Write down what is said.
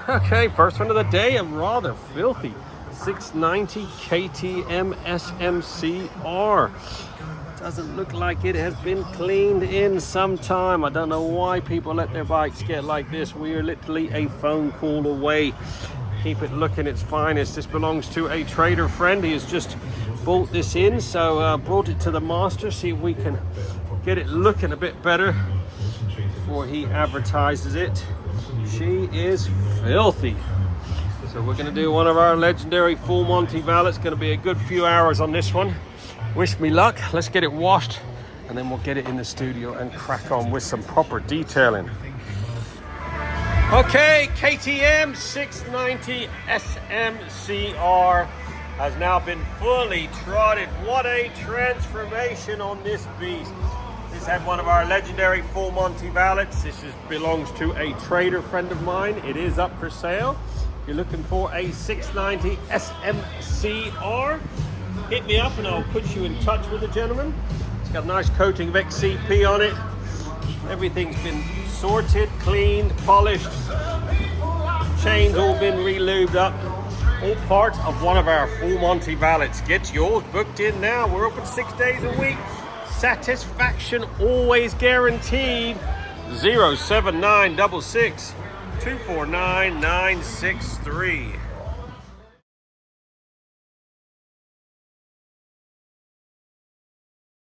Okay, first one of the day, a rather filthy 690 KTM SMCR. Doesn't look like it has been cleaned in some time. I don't know why people let their bikes get like this. We are literally a phone call away. Keep it looking its finest. This belongs to a trader friend. He has just bought this in, so brought it to the master, see if we can get it looking a bit better before he advertises it. She is filthy. So we're going to do one of our legendary full Monty Valet. It's going to be a good few hours on this one. Wish me luck. Let's get it washed and then we'll get it in the studio and crack on with some proper detailing. Okay, KTM 690 SMCR has now been fully trotted. What a transformation on this beast. This had one of our legendary full Monty Valets. This belongs to a trader friend of mine. It is up for sale. If you're looking for a 690 SMCR, hit me up and I'll put you in touch with the gentleman. It's got a nice coating of XCP on it. Everything's been sorted, cleaned, polished. Chains all been re-lubed up. All part of one of our full Monty Valets. Get yours booked in now. We're open 6 days a week. Satisfaction always guaranteed. 07966 249 963.